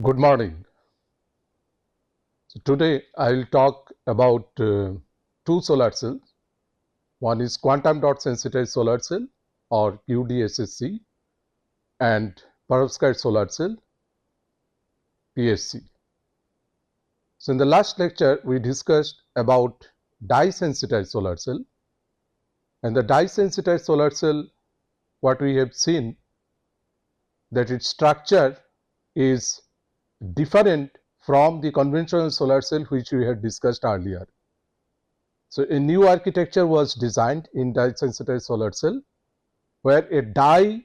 Good morning. So today I will talk about two solar cells. One is quantum dot sensitized solar cell or QDSSC and perovskite solar cell PSC. So in the last lecture we discussed about dye sensitized solar cell, and the dye sensitized solar cell, what we have seen that its structure is different from the conventional solar cell which we had discussed earlier. So a new architecture was designed in dye sensitized solar cell, where a dye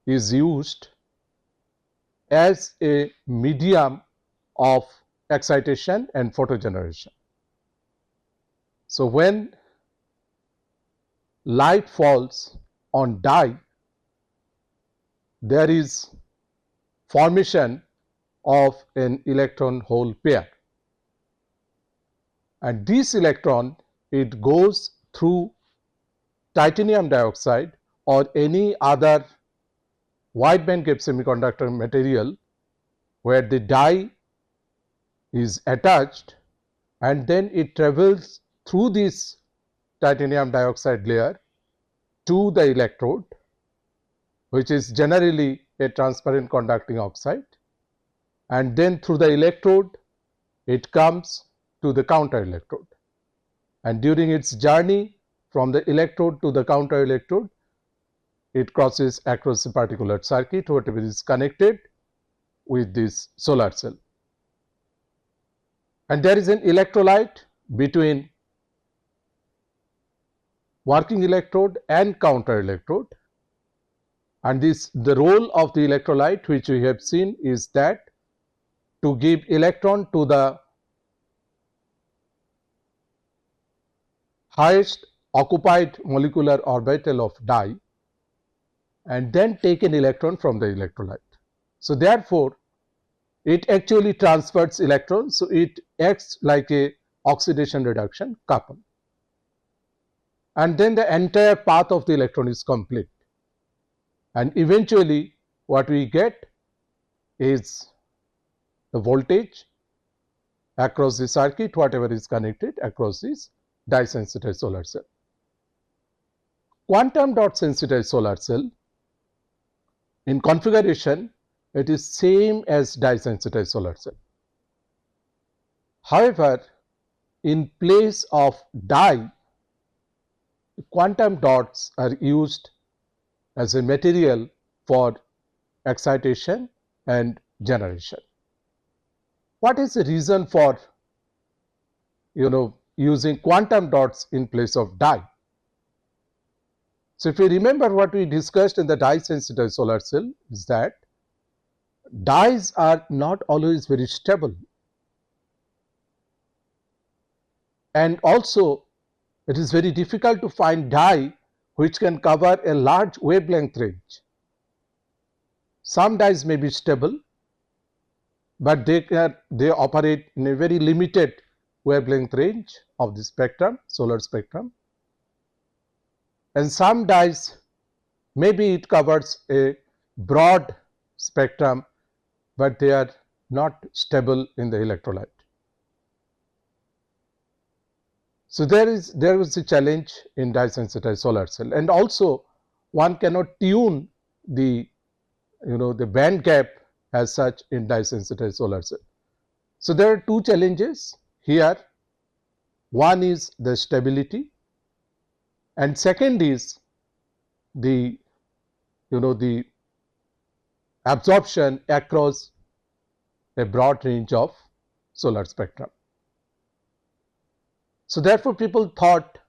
is used as a medium of excitation and photogeneration. So when light falls on dye, there is formation of an electron hole pair, and this electron, it goes through titanium dioxide or any other wide band gap semiconductor material where the dye is attached, and then it travels through this titanium dioxide layer to the electrode, which is generally a transparent conducting oxide, and then through the electrode it comes to the counter electrode, and during its journey from the electrode to the counter electrode, it crosses across a particular circuit whatever is connected with this solar cell. And there is an electrolyte between working electrode and counter electrode, and the role of the electrolyte which we have seen is that to give electron to the highest occupied molecular orbital of dye and then take an electron from the electrolyte. So therefore it actually transfers electrons, so it acts like a oxidation reduction couple, and then the entire path of the electron is complete, and eventually what we get is the voltage across the circuit whatever is connected across this dye sensitized solar cell. Quantum dot sensitized solar cell, in configuration it is same as dye sensitized solar cell. However, in place of dye, quantum dots are used as a material for excitation and generation. What is the reason for using quantum dots in place of dye? So if you remember what we discussed in the dye sensitized solar cell is that dyes are not always very stable, and also it is very difficult to find dye which can cover a large wavelength range. Some dyes may be stable, but they operate in a very limited wavelength range of the spectrum, solar spectrum, and some dyes maybe it covers a broad spectrum, but they are not stable in the electrolyte. So there is a challenge in dye sensitized solar cell, and also one cannot tune the the band gap as such in dye sensitized solar cell. So there are two challenges here. One is the stability, and second is the the absorption across a broad range of solar spectrum. So therefore people thought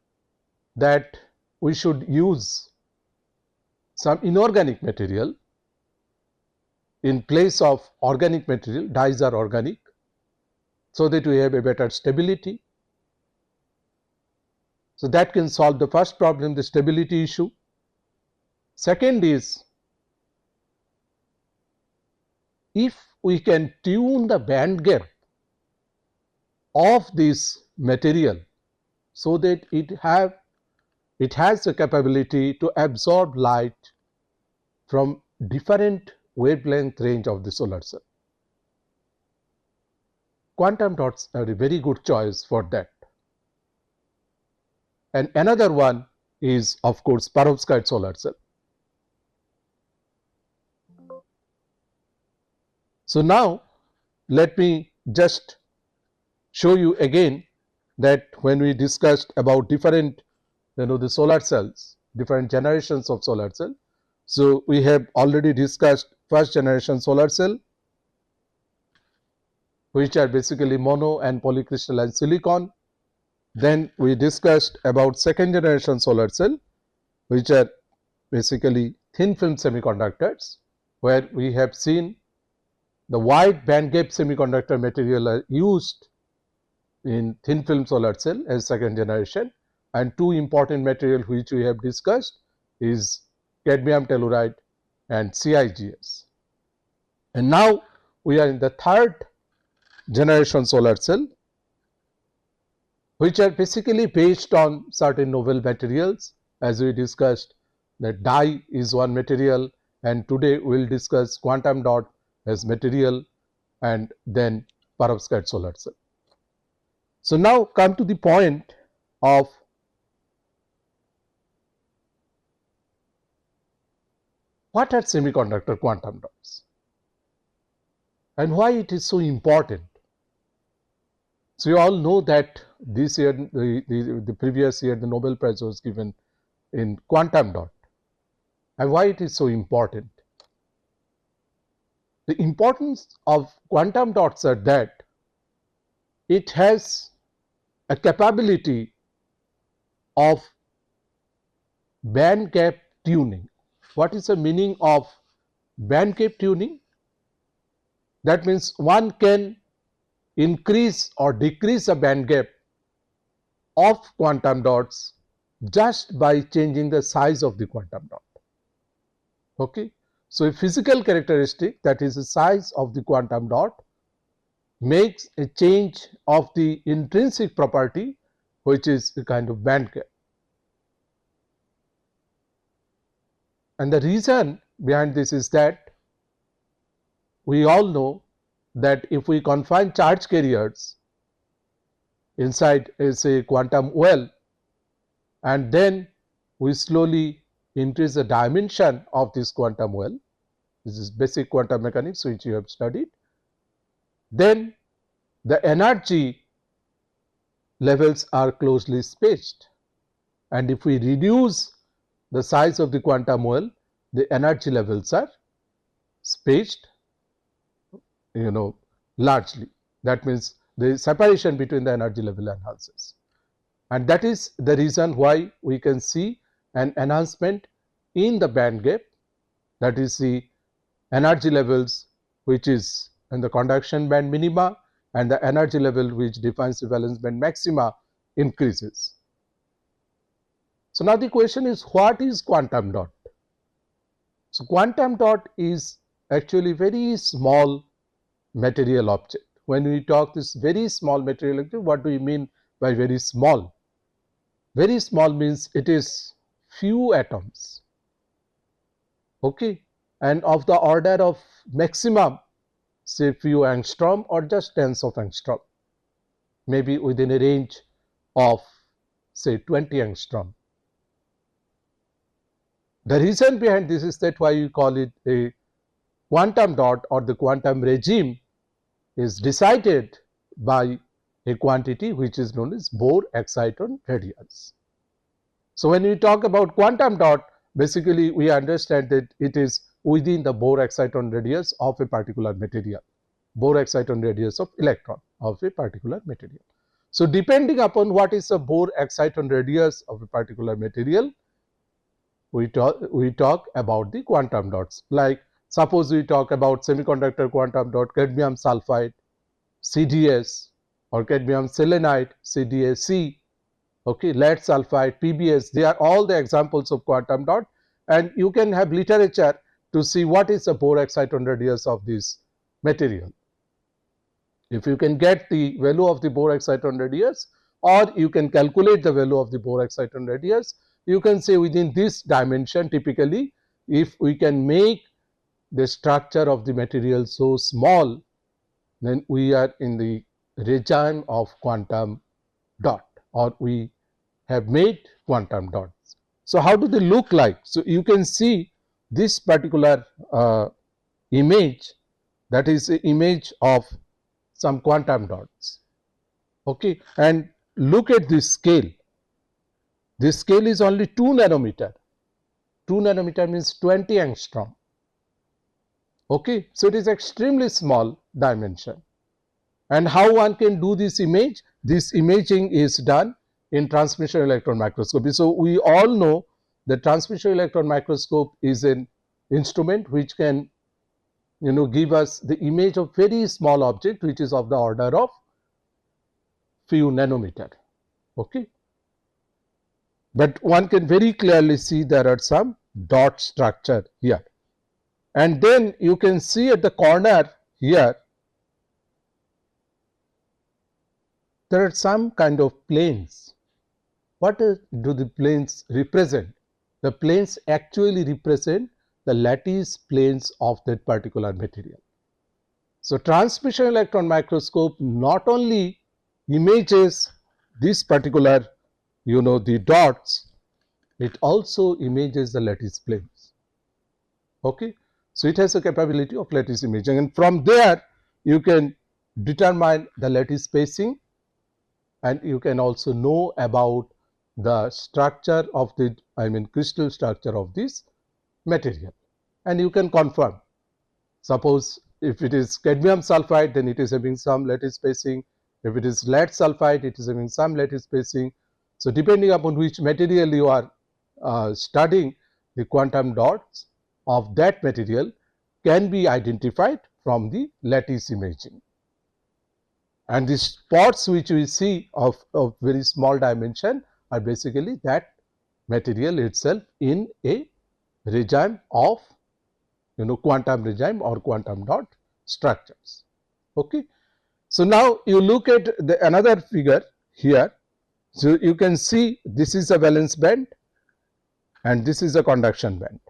that we should use some inorganic material in place of organic material. Dyes are organic, so that we have a better stability. So that can solve the first problem, the stability issue. Second is, if we can tune the band gap of this material so that it has the capability to absorb light from different wavelength range of the solar cell. Quantum dots are a very good choice for that. And another one is, of course, perovskite solar cell. So now let me just show you again that when we discussed about different, the solar cells, different generations of solar cell. So we have already discussed first generation solar cell, which are basically mono and polycrystalline silicon. Then we discussed about second generation solar cell, which are basically thin film semiconductors, where we have seen the wide band gap semiconductor material are used in thin film solar cell as second generation, and two important material which we have discussed is cadmium telluride and CIGS. And now we are in the third generation solar cell, which are basically based on certain novel materials. As we discussed, that dye is one material, and today we will discuss quantum dot as material, and then perovskite solar cell. So now come to the point of what are semiconductor quantum dots and why it is so important. So you all know that this year, the previous year, the Nobel Prize was given in quantum dot, and why it is so important. The importance of quantum dots are that it has a capability of band gap tuning. What is the meaning of band gap tuning? That means one can increase or decrease a band gap of quantum dots just by changing the size of the quantum dot. Okay. So a physical characteristic, that is the size of the quantum dot, makes a change of the intrinsic property, which is a kind of band gap. And the reason behind this is that we all know that if we confine charge carriers inside a quantum well, and then we slowly increase the dimension of this quantum well, this is basic quantum mechanics which you have studied, then the energy levels are closely spaced, and if we reduce the size of the quantum well, the energy levels are spaced, largely. That means the separation between the energy level enhances, and that is the reason why we can see an enhancement in the band gap, that is the energy levels which is in the conduction band minima, and the energy level which defines the valence band maxima increases. So now the question is, what is quantum dot? So quantum dot is actually very small material object. When we talk this very small material object, what do we mean by very small? Very small means it is few atoms, okay, and of the order of maximum, say few angstrom or just tens of angstrom, maybe within a range of say 20 angstrom. The reason behind this is that why you call it a quantum dot, or the quantum regime is decided by a quantity which is known as Bohr exciton radius. So when we talk about quantum dot, basically we understand that it is within the Bohr exciton radius of a particular material, Bohr exciton radius of electron of a particular material. So depending upon what is the Bohr exciton radius of a particular material, we talk about the quantum dots. Like suppose we talk about semiconductor quantum dot, cadmium sulfide, CDS, or cadmium selenide, CDSC, okay, lead sulfide, PBS, they are all the examples of quantum dot, and you can have literature to see what is the Bohr exciton radius of this material. If you can get the value of the Bohr exciton radius, or you can calculate the value of the Bohr exciton radius, you can say within this dimension, typically if we can make the structure of the material so small, then we are in the regime of quantum dot, or we have made quantum dots. So, how do they look like? So, you can see this particular image, that is the image of some quantum dots. Okay, and look at this scale. This scale is only 2 nanometer. 2 nanometer means 20 angstrom. Okay, so it is extremely small dimension. And how one can do this image? This imaging is done in transmission electron microscopy. So, we all know the transmission electron microscope is an instrument which can give us the image of very small object which is of the order of few nanometer. Okay. But one can very clearly see there are some dot structure here. And then you can see at the corner here, there are some kind of planes. What do the planes represent? The planes actually represent the lattice planes of that particular material. So, transmission electron microscope not only images this particular the dots, it also images the lattice planes. Okay. So, it has a capability of lattice imaging, and from there you can determine the lattice spacing, and you can also know about the structure of the crystal structure of this material, and you can confirm. Suppose if it is cadmium sulfide, then it is having some lattice spacing. If it is lead sulfide, it is having some lattice spacing. So, depending upon which material you are studying, the quantum dots of that material can be identified from the lattice imaging. And the spots which we see of very small dimension are basically that material itself in a regime of quantum regime or quantum dot structures. Okay. So, now you look at another figure here. So, you can see this is a valence band and this is a conduction band,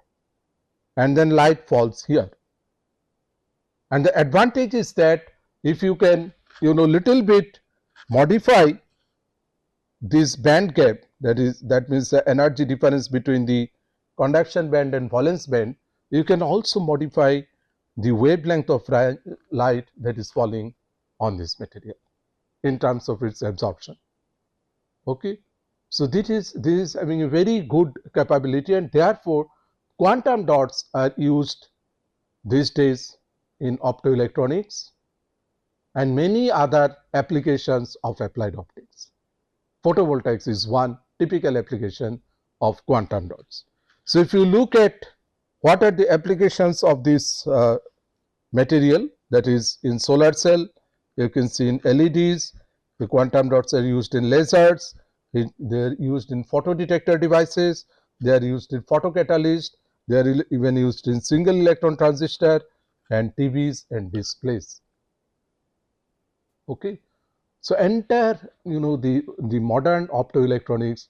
and then light falls here. And the advantage is that if you can little bit modify this band gap, that means the energy difference between the conduction band and valence band, you can also modify the wavelength of light that is falling on this material in terms of its absorption. Okay. So, this is having a very good capability, and therefore, quantum dots are used these days in optoelectronics and many other applications of applied optics. Photovoltaics is one typical application of quantum dots. So, if you look at what are the applications of this material, that is in solar cell, you can see in LEDs, the quantum dots are used in lasers, they are used in photodetector devices, they are used in photocatalyst, they are even used in single electron transistor and TVs and displays. Okay. So, entire the modern optoelectronics,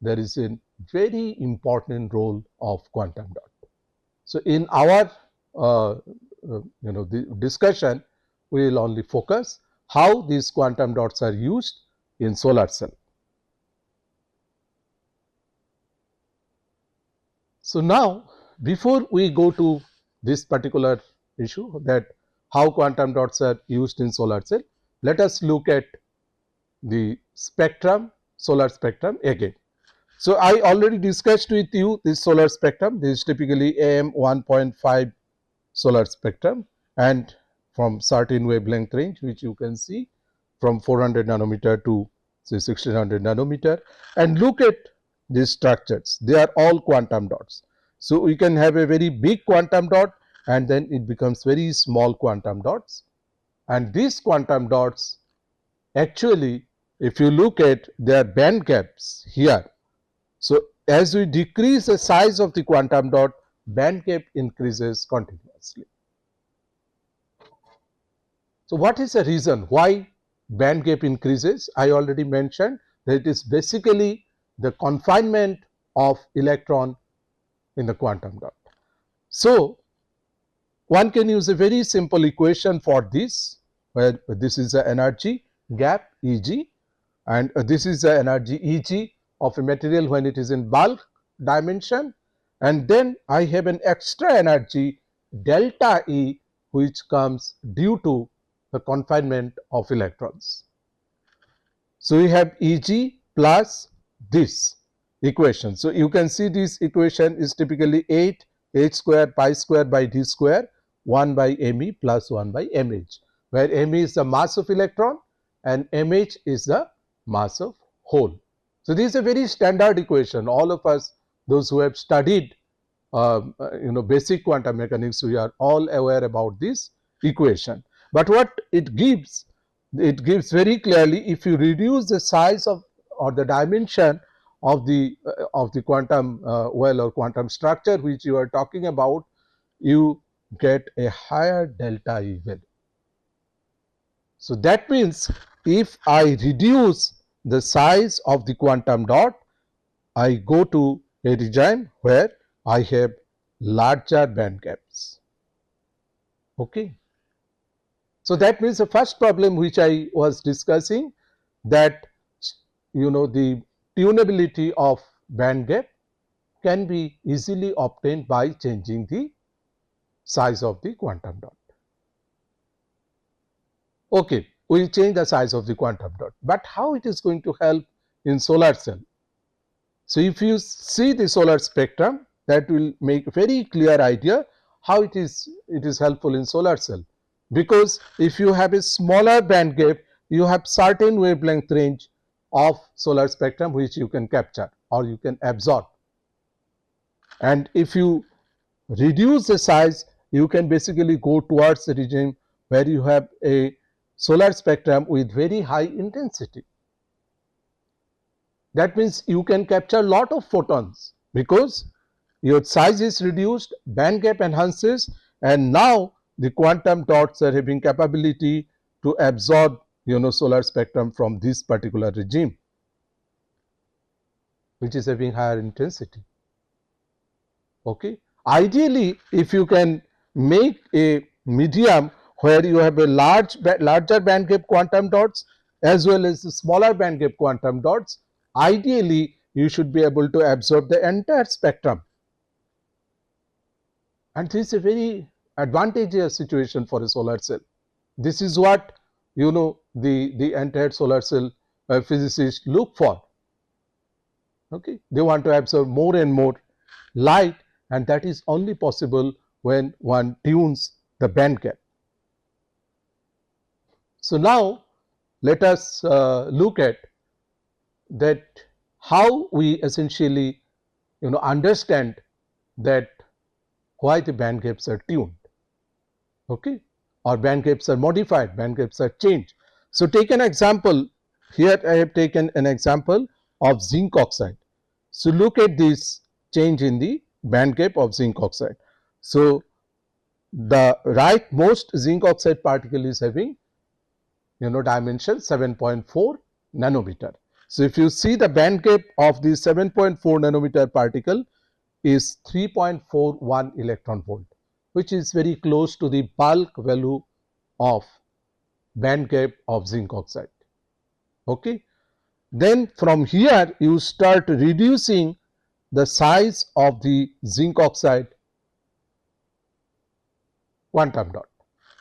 there is a very important role of quantum dot. So, in our the discussion, we will only focus how these quantum dots are used in solar cell. So, now before we go to this particular issue, that how quantum dots are used in solar cell, let us look at the spectrum, solar spectrum again. So, I already discussed with you this solar spectrum. This is typically AM 1.5 solar spectrum, and from certain wavelength range, which you can see from 400 nanometer to say 1600 nanometer, and look at these structures. They are all quantum dots. So, we can have a very big quantum dot, and then it becomes very small quantum dots, and these quantum dots actually, if you look at their band gaps here. So, as we decrease the size of the quantum dot, band gap increases continuously. So, what is the reason why band gap increases? I already mentioned that it is basically the confinement of electron in the quantum dot. So, one can use a very simple equation for this, where this is the energy gap Eg, and this is the energy Eg of a material when it is in bulk dimension, and then I have an extra energy delta E, which comes due to the confinement of electrons. So we have Eg plus this equation. So you can see this equation is typically 8 h square pi square by d square 1 by me plus 1 by mh, where me is the mass of electron and mh is the mass of hole. So this is a very standard equation. All of us, those who have studied basic quantum mechanics, we are all aware about this equation. But what it gives very clearly, if you reduce the size of or the dimension of the quantum well or quantum structure which you are talking about, you get a higher delta E value. So that means if I reduce the size of the quantum dot, I go to a region where I have larger band gaps. Okay. So that means the first problem which I was discussing, that the tunability of band gap can be easily obtained by changing the size of the quantum dot. Okay, we will change the size of the quantum dot, but how it is going to help in solar cell? So if you see the solar spectrum, that will make a very clear idea how it is helpful in solar cell, because if you have a smaller band gap, you have certain wavelength range of solar spectrum which you can capture or you can absorb, and if you reduce the size, you can basically go towards the region where you have a solar spectrum with very high intensity. That means you can capture lot of photons because your size is reduced, band gap enhances, and now the quantum dots are having capability to absorb solar spectrum from this particular regime, which is having higher intensity. Okay. Ideally, if you can make a medium where you have a larger band gap quantum dots as well as smaller band gap quantum dots, ideally you should be able to absorb the entire spectrum, and this is a very advantageous situation for a solar cell. This is what the entire solar cell physicists look for. Okay, they want to absorb more and more light, and that is only possible when one tunes the band gap. So now let us look at that how we essentially understand that why the band gaps are tuned, okay, or band gaps are modified, band gaps are changed. So take an example. Here I have taken an example of zinc oxide. So look at this change in the band gap of zinc oxide. So the rightmost zinc oxide particle is having dimension 7.4 nanometer. So if you see the band gap of the 7.4 nanometer particle is 3.41 electron volt, which is very close to the bulk value of band gap of zinc oxide. Okay. Then from here you start reducing the size of the zinc oxide quantum dot,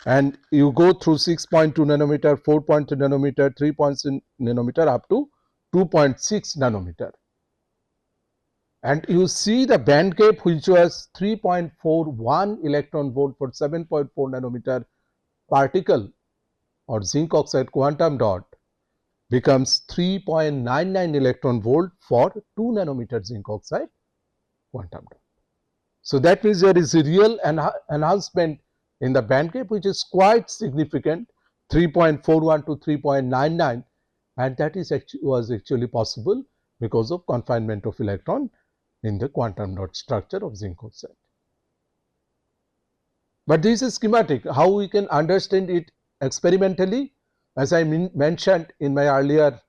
and you go through 6.2 nanometer, 4.2 nanometer, 3.6 nanometer up to 2.6 nanometer, and you see the band gap which was 3.41 electron volt for 7.4 nanometer particle or zinc oxide quantum dot becomes 3.99 electron volt for 2 nanometer zinc oxide quantum dot. So that means there is a real enhancement in the band gap which is quite significant, 3.41 to 3.99, and that is was actually possible because of confinement of electron in the quantum dot structure of zinc oxide. But this is schematic. How we can understand it experimentally? As I mentioned in my earlier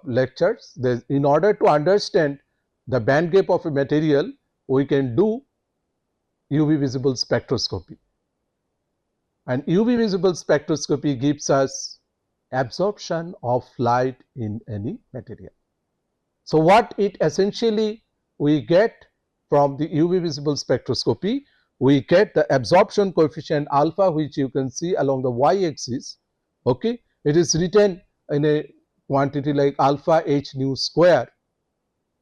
lectures, in order to understand the band gap of a material, we can do UV visible spectroscopy. And UV visible spectroscopy gives us absorption of light in any material. So what it essentially we get from the UV visible spectroscopy, we get the absorption coefficient alpha, which you can see along the y-axis. Okay, it is written in a quantity like alpha h nu square.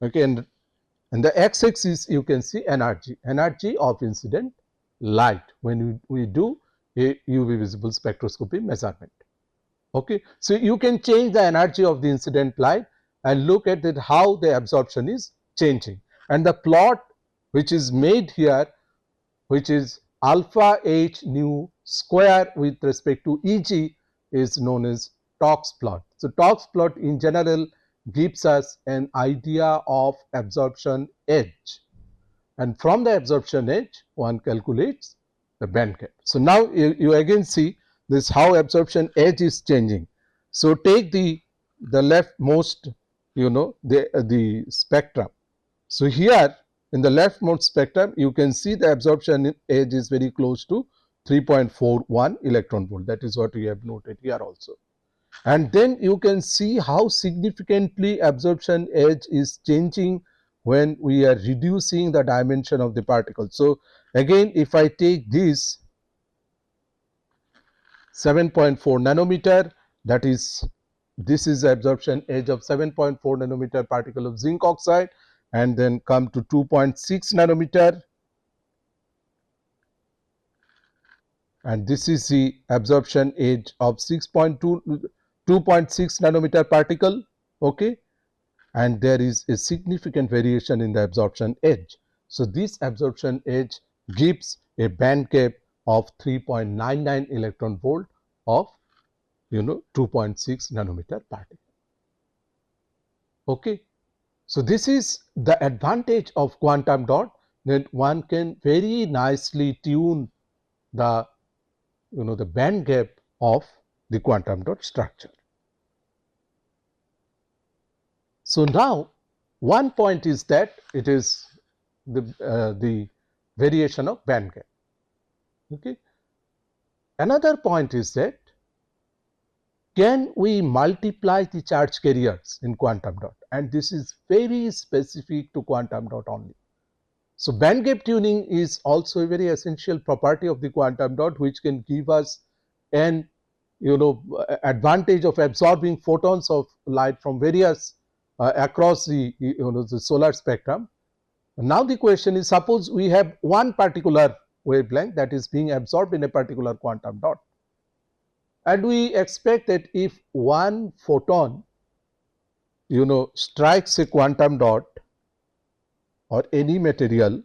Okay, and the x-axis you can see energy of incident light when we do a UV visible spectroscopy measurement. Okay, so you can change the energy of the incident light and look at it how the absorption is changing, and the plot which is made here, which is alpha h nu square with respect to Eg, is known as Tok's plot. So Tok's plot in general gives us an idea of absorption edge, and from the absorption edge one calculates the band gap. So now you again see this how absorption edge is changing. So take the leftmost, the spectrum. So here in the leftmost spectrum you can see the absorption edge is very close to 3.41 electron volt. That is what we have noted here also. And then you can see how significantly absorption edge is changing when we are reducing the dimension of the particle. So again, if I take this 7.4 nanometer, that is, this is the absorption edge of 7.4 nanometer particle of zinc oxide, and then come to 2.6 nanometer, and this is the absorption edge of 2.6 nanometer particle. Okay, and there is a significant variation in the absorption edge. So this absorption edge gives a band gap of 3.99 electron volt of 2.6 nanometer particle. Okay, so this is the advantage of quantum dot, that one can very nicely tune the the band gap of the quantum dot structure. So now one point is that it is the variation of band gap. Okay. Another point is that can we multiply the charge carriers in quantum dot, and this is very specific to quantum dot only. So band gap tuning is also a very essential property of the quantum dot, which can give us an advantage of absorbing photons of light from various across the the solar spectrum. Now the question is, suppose we have one particular wavelength that is being absorbed in a particular quantum dot, and we expect that if one photon strikes a quantum dot or any material,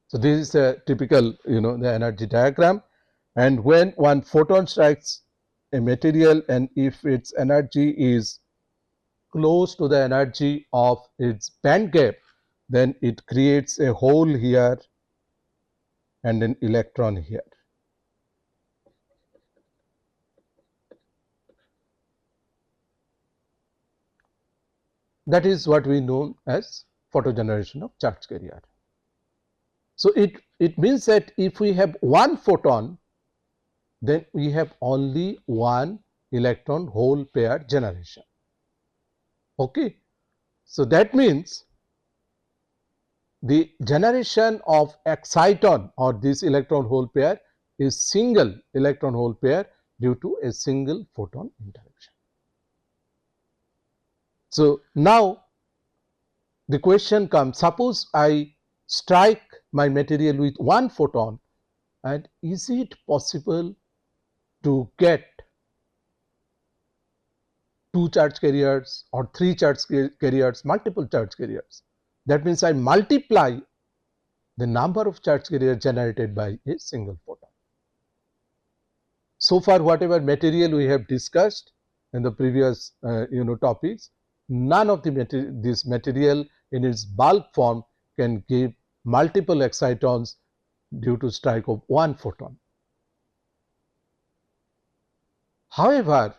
so this is a typical the energy diagram, and when one photon strikes a material and if its energy is close to the energy of its band gap, then it creates a hole here and an electron here. That is what we know as photogeneration of charge carrier. So it means that if we have one photon, then we have only one electron hole pair generation. Okay, so that means the generation of exciton or this electron hole pair is single electron hole pair due to a single photon interaction. So now the question comes, suppose I strike my material with one photon, and is it possible to get two charge carriers or three charge carriers, multiple charge carriers? That means I multiply the number of charge carriers generated by a single photon. So far, whatever material we have discussed in the previous topics, none of this material in its bulk form can give multiple excitons due to strike of one photon. However,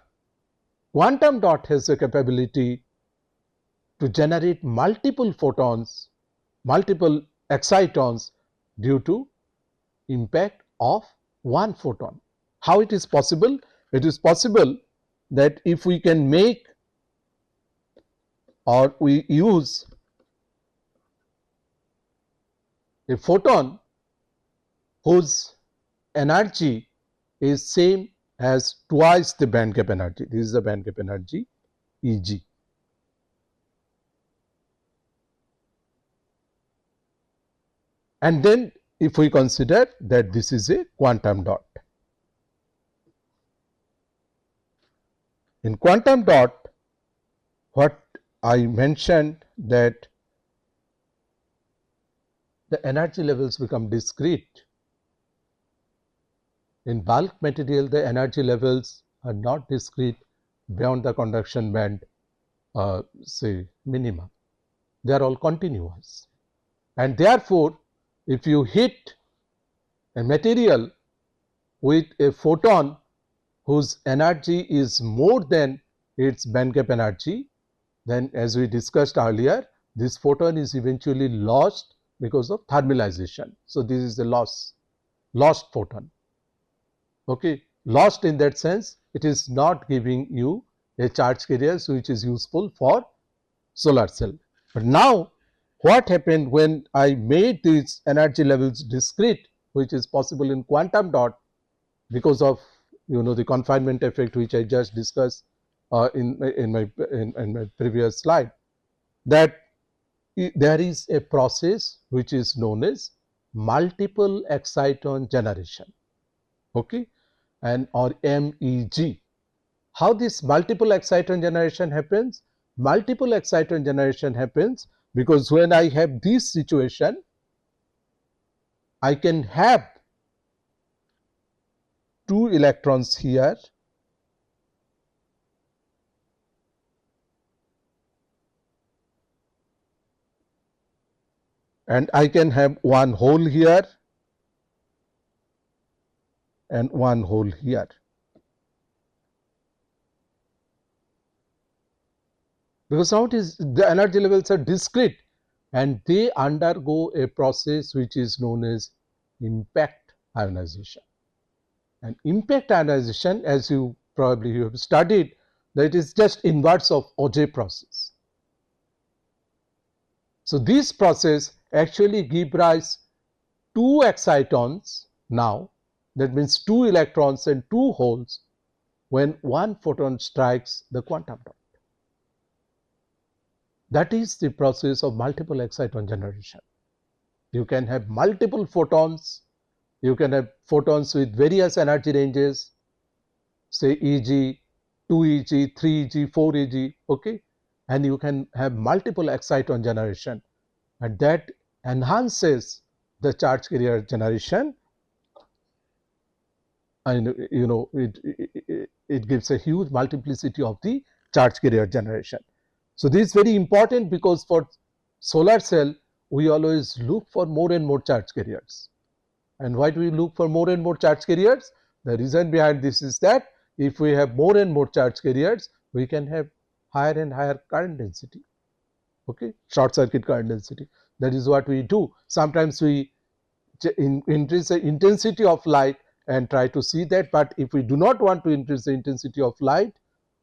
quantum dot has the capability to generate multiple photons, multiple excitons due to impact of one photon. How it is possible? It is possible that if we can make or we use a photon whose energy is same as twice the band gap energy. This is the band gap energy Eg. And then if we consider that this is a quantum dot. In quantum dot, what I mentioned that the energy levels become discrete. In bulk material, the energy levels are not discrete beyond the conduction band, say minima. They are all continuous. And therefore, if you hit a material with a photon whose energy is more than its band gap energy, then as we discussed earlier, this photon is eventually lost because of thermalization. So, this is the lost photon. Okay, lost in that sense, it is not giving you a charge carrier which is useful for solar cell. But now, what happened when I made these energy levels discrete, which is possible in quantum dot because of the confinement effect which I just discussed in my previous slide, that there is a process which is known as multiple exciton generation, okay, and or MEG. How this multiple exciton generation happens? Multiple exciton generation happens because when I have this situation, I can have two electrons here and I can have one hole here and one hole here. Because now it is the energy levels are discrete and they undergo a process which is known as impact ionization. And impact ionization, as you probably have studied, that is just inverse of Auger process. So, this process actually give rise two excitons now, that means two electrons and two holes when one photon strikes the quantum dot. That is the process of multiple exciton generation. You can have multiple photons, you can have photons with various energy ranges, say Eg, 2 Eg, 3 Eg, 4 Eg, okay, and you can have multiple exciton generation, and that enhances the charge carrier generation, and it gives a huge multiplicity of the charge carrier generation. So, this is very important because for solar cell we always look for more and more charge carriers. And why do we look for more and more charge carriers? The reason behind this is that if we have more and more charge carriers, we can have higher and higher current density, okay, short circuit current density. That is what we do. Sometimes we increase the intensity of light and try to see that, but if we do not want to increase the intensity of light,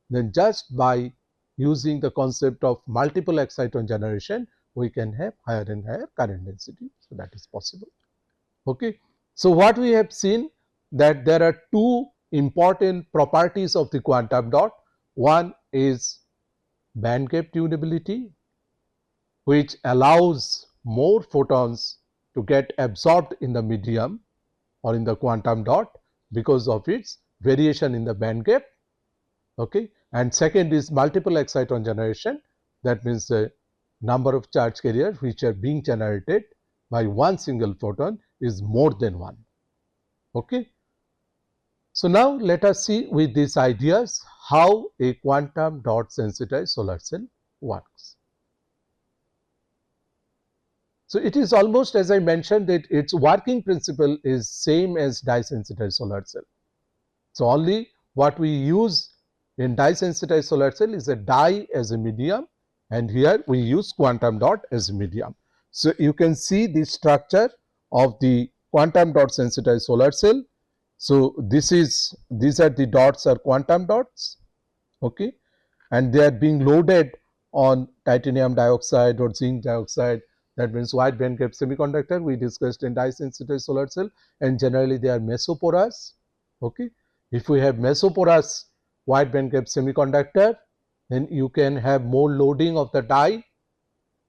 then just by using the concept of multiple exciton generation, we can have higher and higher current density. So, that is possible. Okay. So, what we have seen that there are two important properties of the quantum dot. One is band gap tunability, which allows more photons to get absorbed in the medium or in the quantum dot because of its variation in the band gap. Okay. And second is multiple exciton generation, that means the number of charge carriers which are being generated by one single photon is more than one. Okay. So, now let us see with these ideas how a quantum dot sensitized solar cell works. So, it is almost as I mentioned that its working principle is same as dye sensitized solar cell. So, only what we use in dye sensitized solar cell is a dye as a medium, and here we use quantum dot as a medium. So, you can see the structure of the quantum dot sensitized solar cell. So, these are the dots are quantum dots, okay, and they are being loaded on titanium dioxide or zinc dioxide. That means wide band gap semiconductor we discussed in dye sensitized solar cell, and generally they are mesoporous. Okay. If we have mesoporous wide band gap semiconductor, then you can have more loading of the dye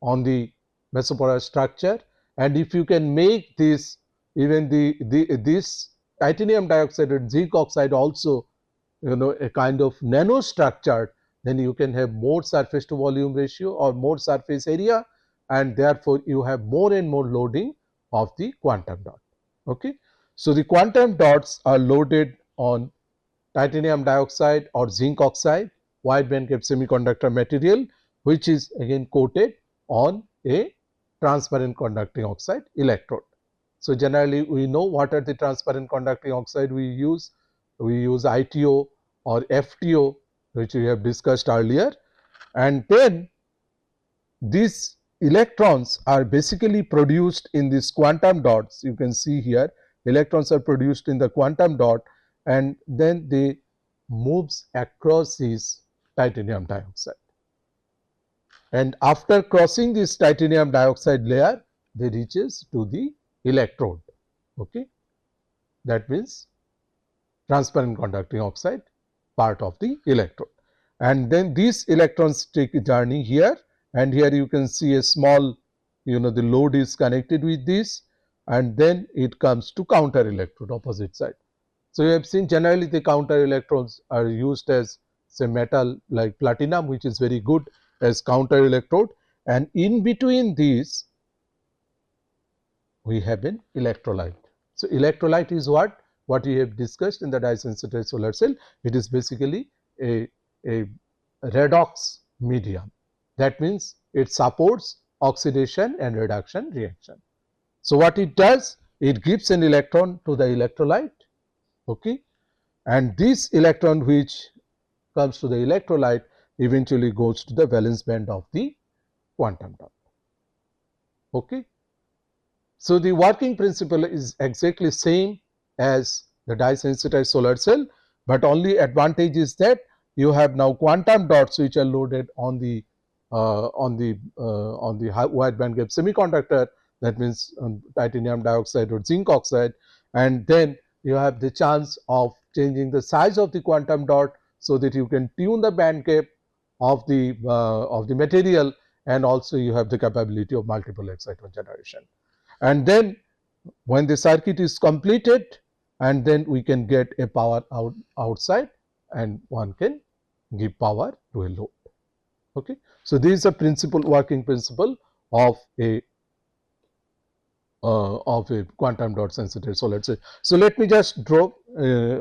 on the mesoporous structure, and if you can make this even this titanium dioxide and zinc oxide also a kind of nanostructure, then you can have more surface to volume ratio or more surface area, and therefore you have more and more loading of the quantum dot. Okay. So, the quantum dots are loaded on titanium dioxide or zinc oxide wide band gap semiconductor material, which is again coated on a transparent conducting oxide electrode. So, generally we know what are the transparent conducting oxide we use. We use ITO or FTO, which we have discussed earlier, and then these electrons are basically produced in these quantum dots. You can see here electrons are produced in the quantum dot, and then they moves across this titanium dioxide, and after crossing this titanium dioxide layer they reaches to the electrode. Okay. That means transparent conducting oxide part of the electrode, and then these electrons take a journey here, and here you can see a small the load is connected with this, and then it comes to counter electrode opposite side. So, you have seen generally the counter electrodes are used as say metal like platinum, which is very good as counter electrode, and in between these we have an electrolyte. So, electrolyte is what we have discussed in the dye sensitized solar cell. It is basically a redox medium. That means it supports oxidation and reduction reaction. So, what it does, it gives an electron to the electrolyte, okay, and this electron which comes to the electrolyte eventually goes to the valence band of the quantum dot. Okay. So, the working principle is exactly same as the dye sensitized solar cell, but only advantage is that you have now quantum dots which are loaded on the wide band gap semiconductor, that means titanium dioxide or zinc oxide, and then you have the chance of changing the size of the quantum dot so that you can tune the band gap of the material, and also you have the capability of multiple exciton generation. And then when the circuit is completed, and then we can get a power outside, and one can give power to a load. Okay. So, this is a principle working principle of a quantum dot sensitive solar cell. So, let me just draw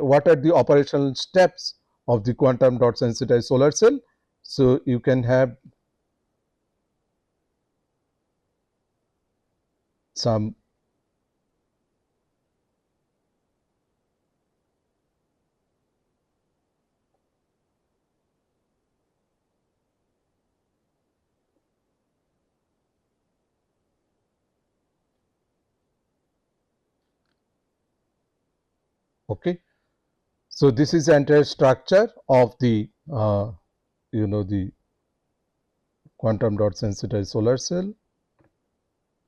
what are the operational steps of the quantum dot sensitized solar cell. So, you can have some okay. So, this is the entire structure of the the quantum dot sensitized solar cell,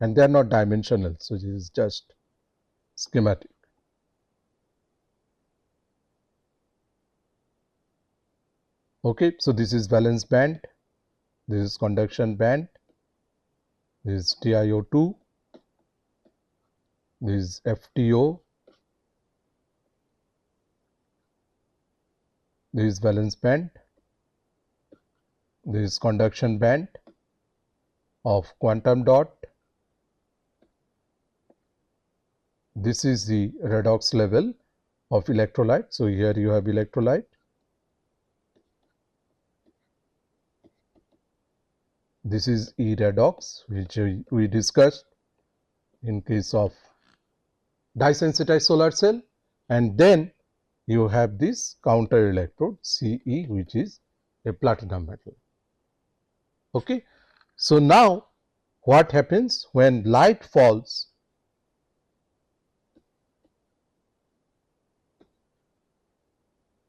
and they are not dimensional. So, this is just schematic. Okay. So, this is valence band, this is conduction band, this is TiO2, this is FTO, this is valence band, this is conduction band of quantum dot, this is the redox level of electrolyte. So, here you have electrolyte, this is E redox, which we discussed in case of dye sensitized solar cell, and then you have this counter electrode Ce, which is a platinum metal. Okay. So, now what happens when light falls?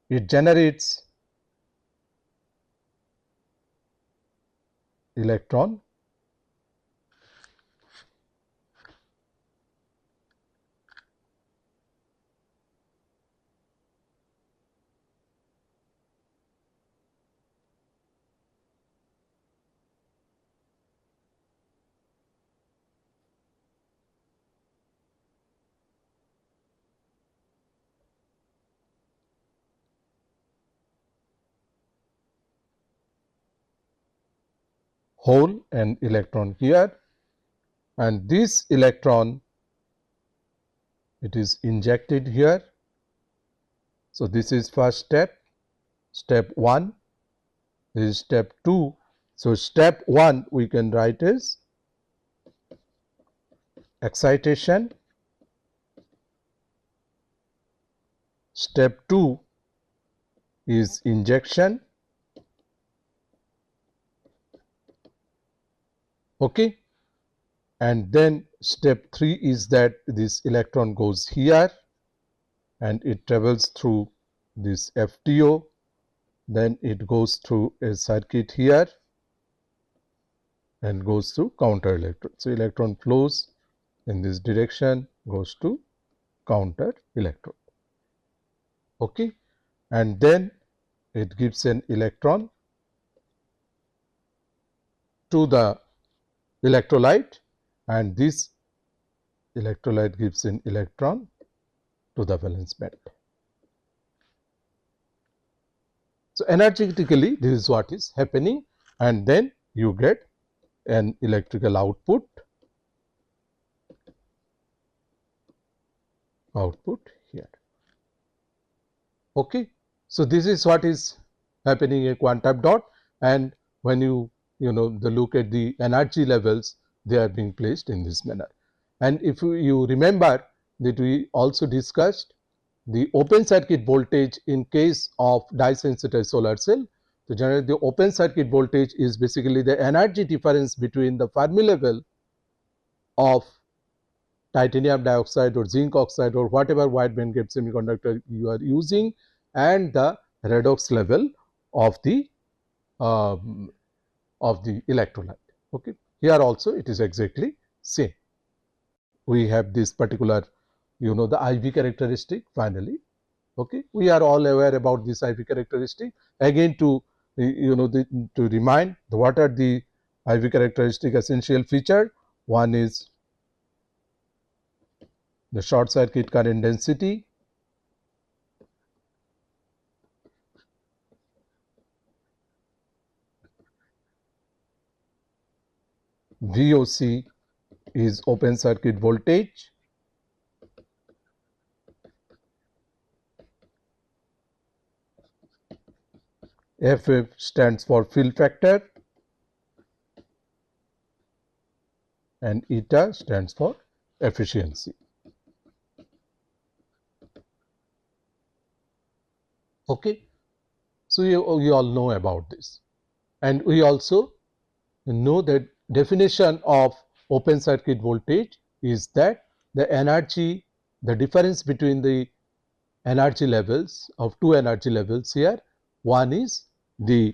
It generates electron hole and electron here, and this electron, it is injected here. So, this is first step, step 1, this is step 2. So, step 1 we can write as excitation, step 2 is injection. Okay. And then step 3 is that this electron goes here and it travels through this FTO, then it goes through a circuit here and goes through counter electrode. So, electron flows in this direction, goes to counter electrode. Okay. And then it gives an electron to the electrolyte, and this electrolyte gives an electron to the valence band. So, energetically this is what is happening, and then you get an electrical output here. Okay. So, this is what is happening in quantum dot, and when you look at the energy levels, they are being placed in this manner. And if you remember that we also discussed the open circuit voltage in case of dye sensitized solar cell. So, generally the open circuit voltage is basically the energy difference between the Fermi level of titanium dioxide or zinc oxide or whatever wide bandgap semiconductor you are using, and the redox level of the electrolyte. Okay. Here also it is exactly same. We have this particular the IV characteristic finally. Okay. We are all aware about this IV characteristic. Again, to to remind what are the IV characteristic essential feature. One is the short circuit current density, VOC is open circuit voltage, FF stands for fill factor, and eta stands for efficiency. Okay. So, you all know about this, and we also know that definition of open circuit voltage is that the energy, the difference between the energy levels of two energy levels here, one is the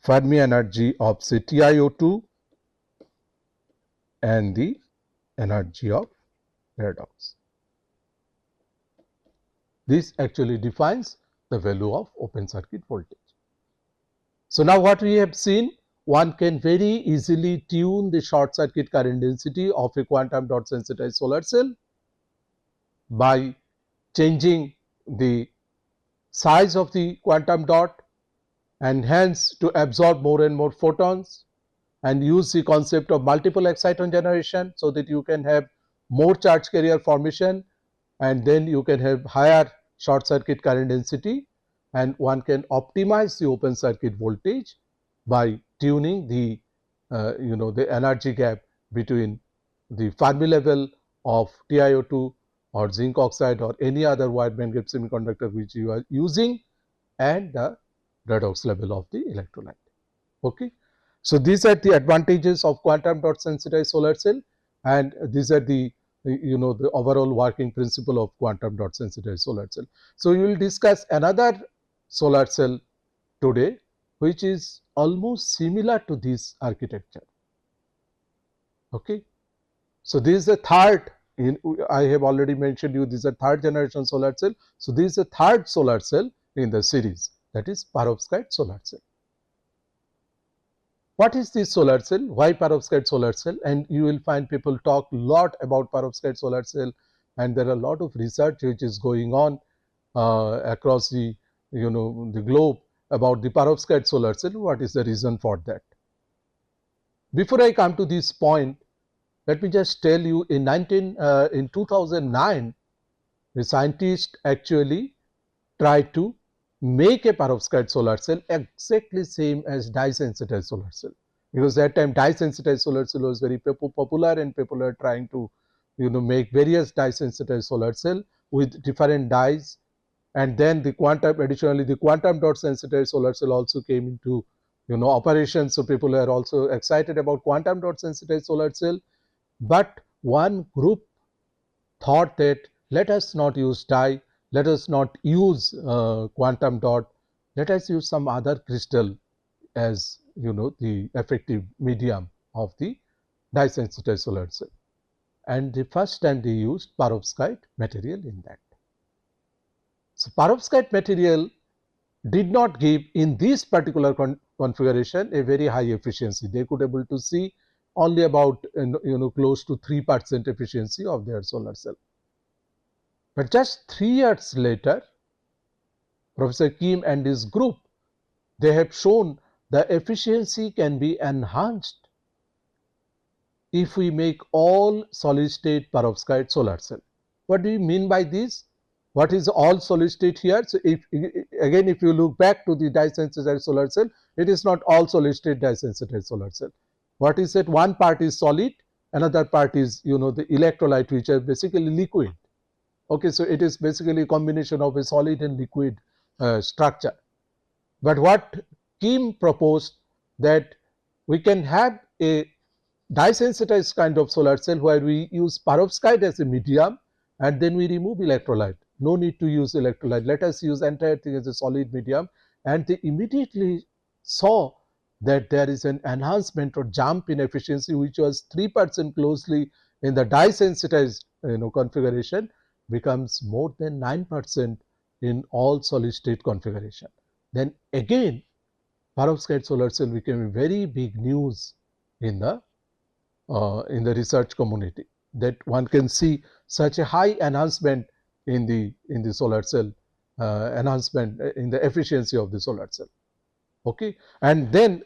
Fermi energy of say TiO2 and the energy of redox. This actually defines the value of open circuit voltage. So, now what we have seen, one can very easily tune the short circuit current density of a quantum dot sensitized solar cell by changing the size of the quantum dot, and hence to absorb more and more photons, and use the concept of multiple exciton generation, so that you can have more charge carrier formation, and then you can have higher short circuit current density, and one can optimize the open circuit voltage by tuning the the energy gap between the Fermi level of TiO2 or zinc oxide or any other wide bandgap semiconductor which you are using, and the redox level of the electrolyte. Okay. So, these are the advantages of quantum dot sensitized solar cell, and these are the the overall working principle of quantum dot sensitized solar cell. So, we will discuss another solar cell today which is almost similar to this architecture. Okay. So, this is the third, I have already mentioned you, this is a third generation solar cell. So, this is the third solar cell in the series, that is perovskite solar cell. What is this solar cell? Why perovskite solar cell? And you will find people talk a lot about perovskite solar cell, and there are a lot of research which is going on across the the globe about the perovskite solar cell. What is the reason for that? Before I come to this point, let me just tell you, in 2009, the scientists actually tried to make a perovskite solar cell exactly same as dye sensitized solar cell, because that time dye sensitized solar cell was very popular, and people are trying to make various dye sensitized solar cell with different dyes. And then the quantum, additionally the quantum dot sensitized solar cell also came into operation. So, people are also excited about quantum dot sensitized solar cell, but one group thought that let us not use dye, let us not use quantum dot, let us use some other crystal as the effective medium of the dye sensitized solar cell. And the first time they used perovskite material in that. So, perovskite material did not give in this particular configuration a very high efficiency. They could able to see only about close to 3% efficiency of their solar cell. But just 3 years later, Professor Kim and his group, they have shown the efficiency can be enhanced if we make all solid state perovskite solar cell. What do you mean by this? What is all solid state here? So, if you look back to the dye sensitized solar cell, it is not all solid state dye sensitized solar cell. What is it? One part is solid, another part is the electrolyte, which are basically liquid. Okay, so it is basically a combination of a solid and liquid structure. But what Kim proposed, that we can have a dye sensitized kind of solar cell where we use perovskite as a medium, and then we remove electrolyte. No need to use electrolyte. Let us use entire thing as a solid medium, and they immediately saw that there is an enhancement or jump in efficiency, which was 3% closely in the dye sensitized configuration, becomes more than 9% in all solid state configuration. Then again, perovskite solar cell became a very big news in the research community, that one can see such a high enhancement in the solar cell, enhancement in the efficiency of the solar cell. Okay, and then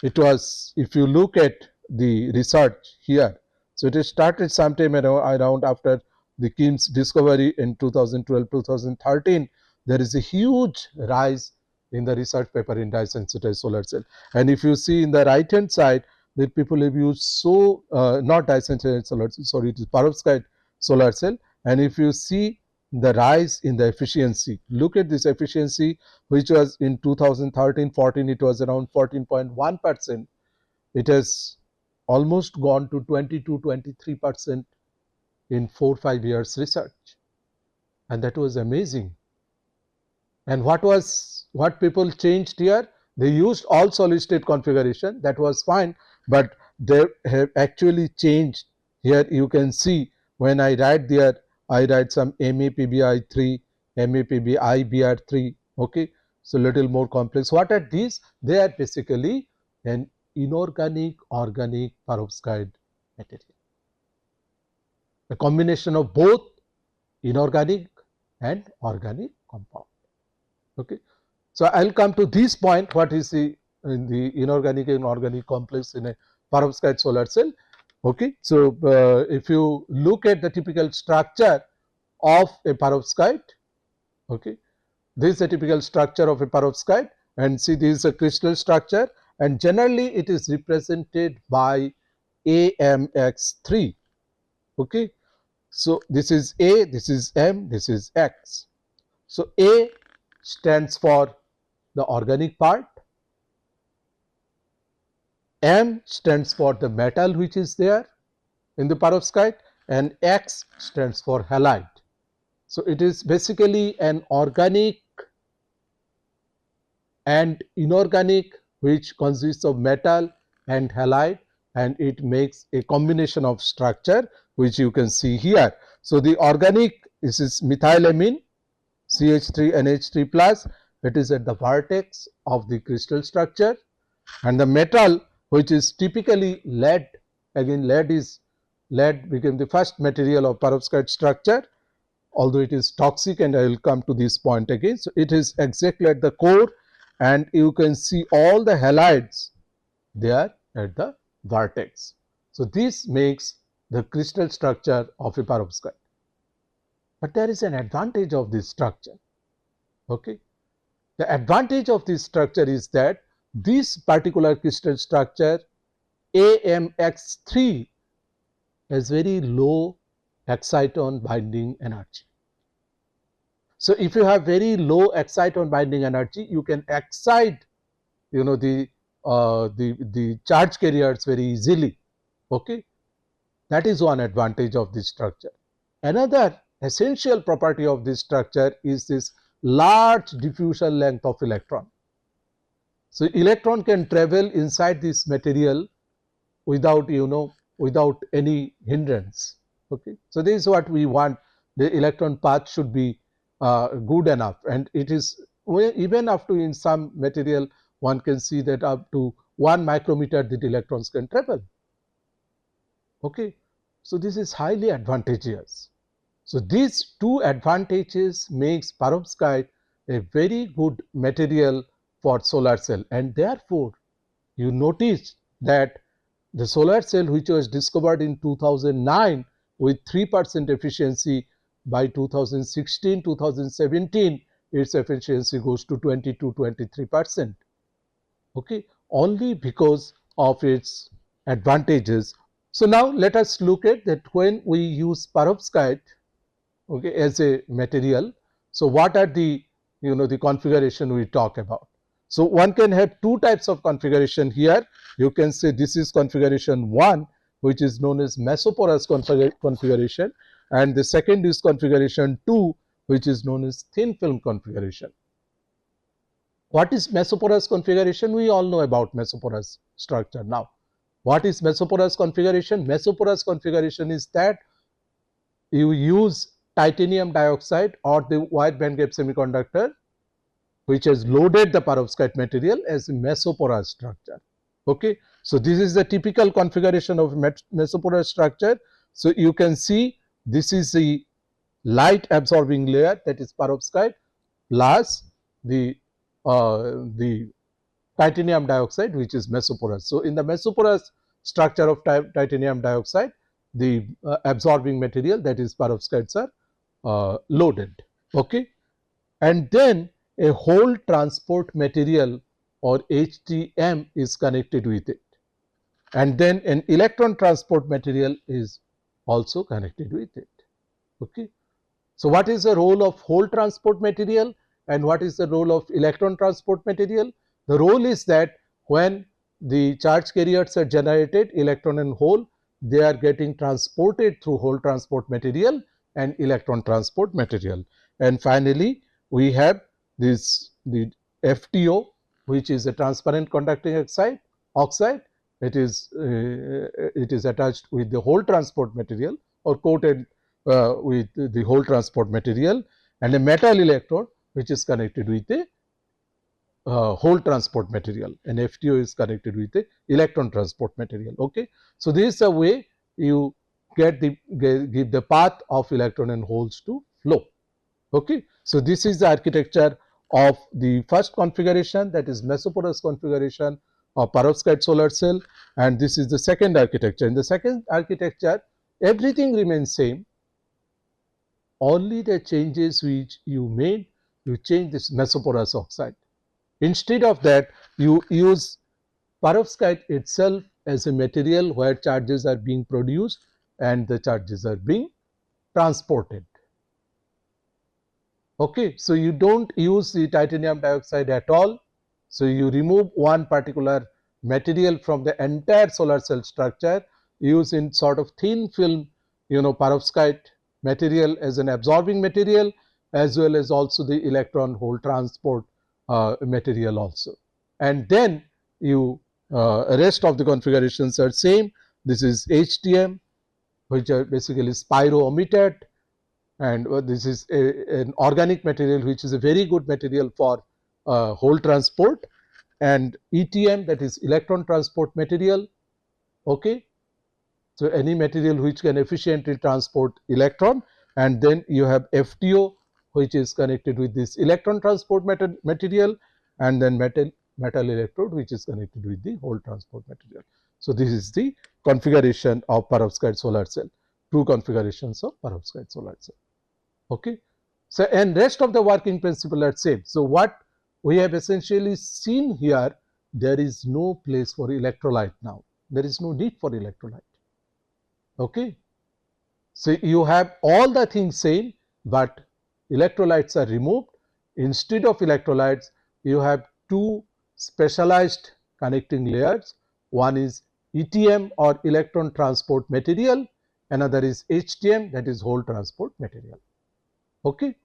it was, if you look at the research here, so it started sometime around after the Kim's discovery in 2012-2013. There is a huge rise in the research paper in dye sensitized solar cell, and if you see in the right hand side, that people have used not dye sensitized solar cell, sorry, it is perovskite solar cell, and if you see the rise in the efficiency, look at this efficiency, which was in 2013-14, it was around 14.1%. It has almost gone to 22-23% in 4-5 years research, and that was amazing. And what people changed here? They used all solid state configuration, that was fine, but they have actually changed. Here you can see, when I write there, I write some MAPBI3, MAPBI-BR3. Okay, so little more complex. What are these? They are basically an inorganic organic perovskite material, a combination of both inorganic and organic compound. Okay, so I'll come to this point. What is the inorganic and organic complex in a perovskite solar cell? Okay, so if you look at the typical structure of a perovskite, okay, this is a typical structure of a perovskite, and see, this is a crystal structure, and generally it is represented by AMX3. Okay. So this is A, this is M, this is X. So A stands for the organic part, M stands for the metal which is there in the perovskite, and X stands for halide. So it is basically an organic and inorganic which consists of metal and halide, and it makes a combination of structure which you can see here. So the organic, this is methylamine CH3NH3 plus, it is at the vertex of the crystal structure, and the metal which is typically lead, again lead became the first material of perovskite structure, although it is toxic, and I will come to this point again. So it is exactly at the core, and you can see all the halides there at the vertex. So this makes the crystal structure of a perovskite. But there is an advantage of this structure. Okay, the advantage of this structure is that this particular crystal structure AMX3 has very low exciton binding energy. So if you have very low exciton binding energy, you can excite, the charge carriers very easily. Okay, that is one advantage of this structure. Another essential property of this structure is this large diffusion length of electron. So electron can travel inside this material without without any hindrance. Okay, so this is what we want. The electron path should be good enough, and it is even up to, in some material one can see that up to 1 micrometer the electrons can travel. Okay, so this is highly advantageous. So these two advantages makes perovskite a very good material for solar cell, and therefore you notice that the solar cell which was discovered in 2009 with 3% efficiency, by 2016-2017 its efficiency goes to 20-23%. Okay, only because of its advantages. So now let us look at that when we use perovskite, okay, as a material. So what are the the configuration we talk about? So one can have two types of configuration here. You can say this is configuration 1, which is known as mesoporous configuration, and the second is configuration 2, which is known as thin film configuration. What is mesoporous configuration? We all know about mesoporous structure now. What is mesoporous configuration? Mesoporous configuration is that you use titanium dioxide or the wide bandgap semiconductor which has loaded the perovskite material as a mesoporous structure. Okay, so this is the typical configuration of mesoporous structure. So you can see this is the light absorbing layer, that is perovskite, plus the titanium dioxide which is mesoporous. So in the mesoporous structure of titanium dioxide, the absorbing material, that is perovskites, are loaded. Okay, and then a hole transport material or HTM is connected with it, and then an electron transport material is also connected with it. Okay, so what is the role of hole transport material and what is the role of electron transport material? The role is that when the charge carriers are generated, electron and hole, they are getting transported through hole transport material and electron transport material. And finally, we have the FTO, which is a transparent conducting oxide. It is attached with the hole transport material or coated with the hole transport material, and a metal electrode which is connected with the hole transport material, and FTO is connected with the electron transport material. Okay, so this is a way you give the path of electron and holes to flow. Okay, so this is the architecture of the first configuration, that is mesoporous configuration of perovskite solar cell, and this is the second architecture. In the second architecture, everything remains same, only the changes which you made, you change this mesoporous oxide. Instead of that, you use perovskite itself as a material where charges are being produced, and the charges are being transported. Okay, so you don't use the titanium dioxide at all. So you remove one particular material from the entire solar cell structure, use in sort of thin film, perovskite material as an absorbing material, as well as also the electron hole transport material also. And then you rest of the configurations are same. This is HTM, which are basically spiro omitted, and this is an organic material which is a very good material for hole transport, and ETM, that is electron transport material. Okay, so any material which can efficiently transport electron, and then you have FTO, which is connected with this electron transport material, and then metal electrode, which is connected with the hole transport material. So this is the configuration of perovskite solar cell, two configurations of perovskite solar cell. Okay, so and rest of the working principle are same. So what we have essentially seen here, there is no place for electrolyte now. There is no need for electrolyte. Okay, so you have all the things same, but electrolytes are removed. Instead of electrolytes, you have two specialized connecting layers. One is ETM or electron transport material, another is HTM, that is hole transport material. Okay,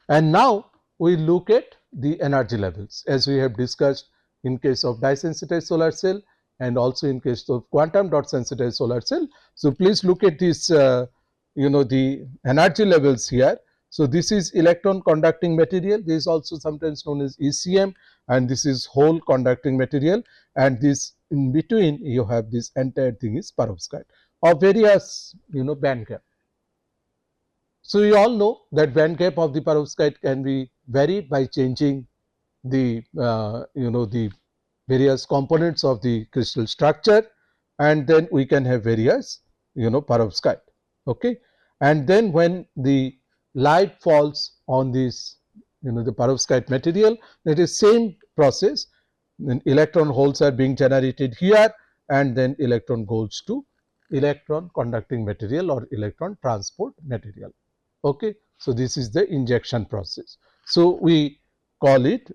and now we look at the energy levels, as we have discussed in case of dye sensitized solar cell and also in case of quantum dot sensitized solar cell. So please look at this, the energy levels here. So this is electron conducting material. This is also sometimes known as ECM, and this is hole conducting material, and this in between you have this entire thing is perovskite of various band gap. So you all know that band gap of the perovskite can be varied by changing the the various components of the crystal structure, and then we can have various perovskite. Okay, and then when the light falls on this the perovskite material, that is same process. Then electron holes are being generated here, and then electron goes to electron conducting material or electron transport material. Okay, so this is the injection process. So we call it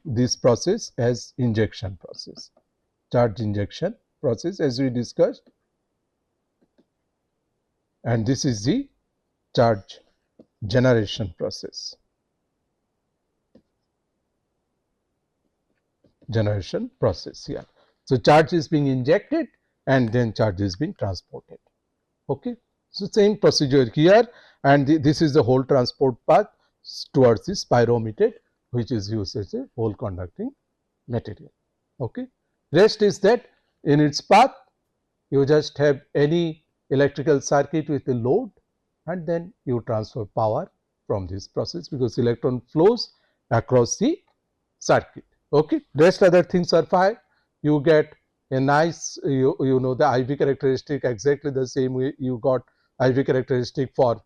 this process as injection process, charge injection process, as we discussed, and this is the charge generation process. Generation process here. So charge is being injected and then charge is being transported. Okay, so same procedure here, and this is the hole transport path towards the spirometers, which is used as a hole conducting material. Okay, rest is that in its path you just have any electrical circuit with a load, and then you transfer power from this process because electron flows across the circuit. Okay, rest other things are fine. You get a nice you know the IV characteristic exactly the same way you got IV characteristic for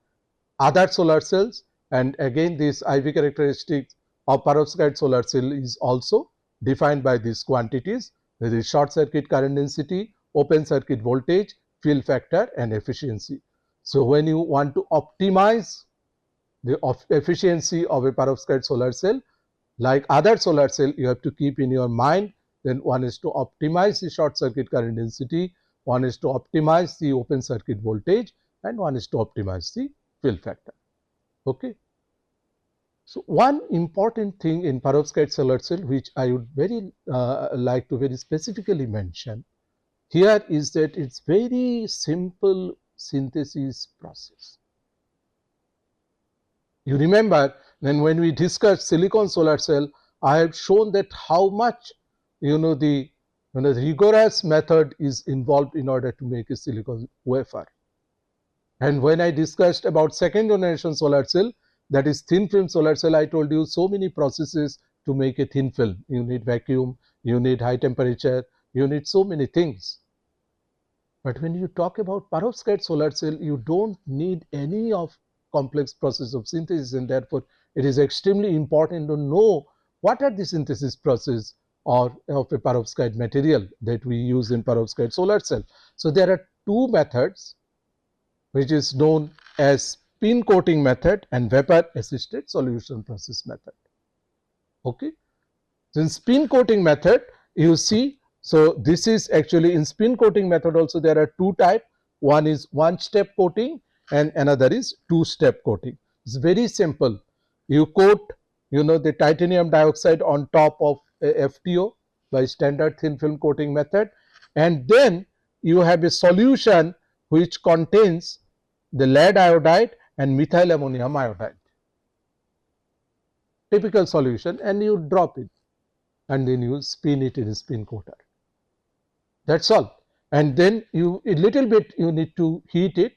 other solar cells, and again this IV characteristic of perovskite solar cell is also defined by these quantities. There is short circuit current density, open circuit voltage, fill factor, and efficiency. So when you want to optimize the efficiency of a perovskite solar cell, like other solar cell, you have to keep in your mind, then one is to optimize the short circuit current density, one is to optimize the open circuit voltage, and one is to optimize the fill factor. Okay. So one important thing in perovskite solar cell, which I would very like to very specifically mention here, is that it's very simple synthesis process. You remember then when we discussed silicon solar cell, I have shown that how much the rigorous method is involved in order to make a silicon wafer. And when I discussed about second generation solar cell, that is thin film solar cell, I told you so many processes to make a thin film. You need vacuum, you need high temperature, you need so many things. But when you talk about perovskite solar cell, you don't need any of complex process of synthesis, and therefore it is extremely important to know what are the synthesis process or of a perovskite material that we use in perovskite solar cell. So there are two methods. which is known as spin coating method and vapor assisted solution process method. Okay. So in spin coating method, you see, so this is actually in spin coating method also there are two types. One is one step coating and another is two step coating. It's very simple. You coat, the titanium dioxide on top of a FTO by standard thin film coating method, and then you have a solution which contains the lead iodide and methyl ammonium iodide, typical solution, and you drop it and then you spin it in a spin coater. That's all. And then you a little bit you need to heat it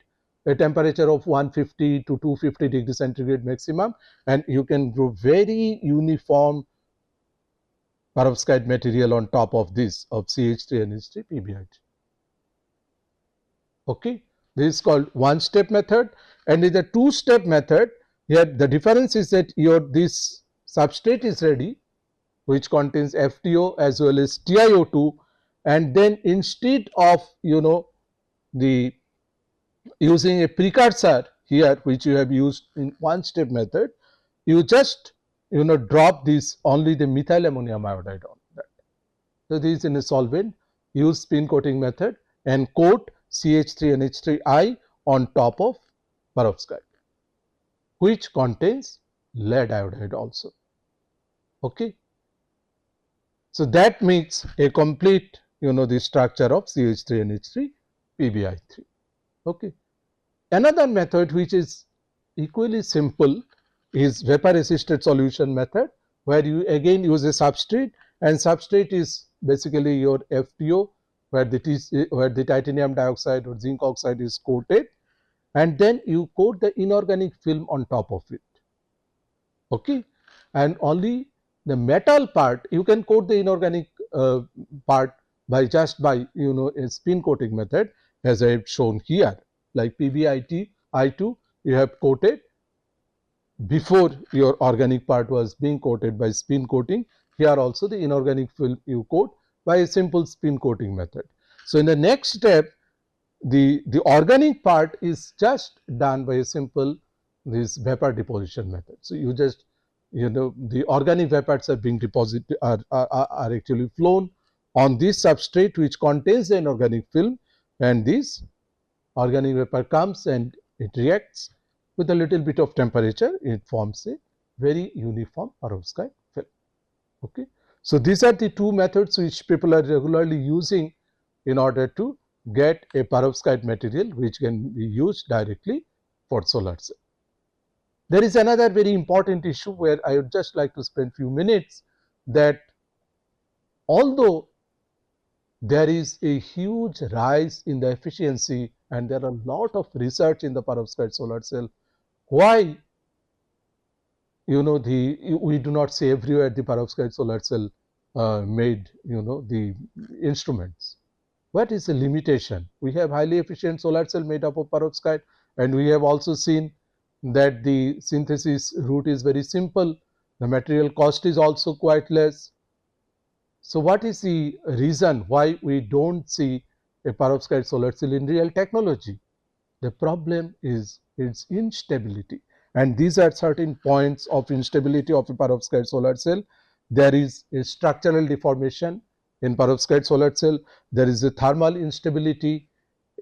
a temperature of 150 to 250 degrees centigrade maximum, and you can grow very uniform perovskite material on top of this of CH3 NH3 PbI3. Okay, this is called one step method, and in the two step method, here the difference is that your this substrate is ready, which contains FTO as well as TiO2, and then instead of the using a precursor here which you have used in one step method, you just drop this only the methyl ammonium iodide on that. So this is in a solvent, use spin coating method and coat CH3NH3I on top of perovskite, which contains lead iodide also. Okay. So that makes a complete the structure of CH3NH3 PbI3. Okay. Another method which is equally simple is vapor assisted solution method, where you again use a substrate, and substrate is basically your FTO, where the titanium dioxide or zinc oxide is coated, and then you coat the inorganic film on top of it. Okay. And only the metal part you can coat the inorganic part by a spin coating method, as I have shown here, like PbI2 you have coated before your organic part was being coated by spin coating. Here also the inorganic film you coat by a simple spin coating method. So in the next step, the organic part is just done by a simple this vapor deposition method. So you just the organic vapors are being deposited are actually flown on this substrate which contains the inorganic film, and this organic vapor comes and it reacts with a little bit of temperature. It forms a very uniform perovskite film. Okay. So these are the two methods which people are regularly using in order to get a perovskite material which can be used directly for solar cell. There is another very important issue where I would just like to spend few minutes, that although there is a huge rise in the efficiency and there are a lot of research in the perovskite solar cell, why we do not say everywhere the perovskite solar cell made the instruments. What is the limitation? We have highly efficient solar cell made up of perovskite, and we have also seen that the synthesis route is very simple. The material cost is also quite less. So what is the reason why we don't see a perovskite solar cell in real technology? The problem is its instability, and these are certain points of instability of a perovskite solar cell. There is a structural deformation in perovskite solar cell. There is a thermal instability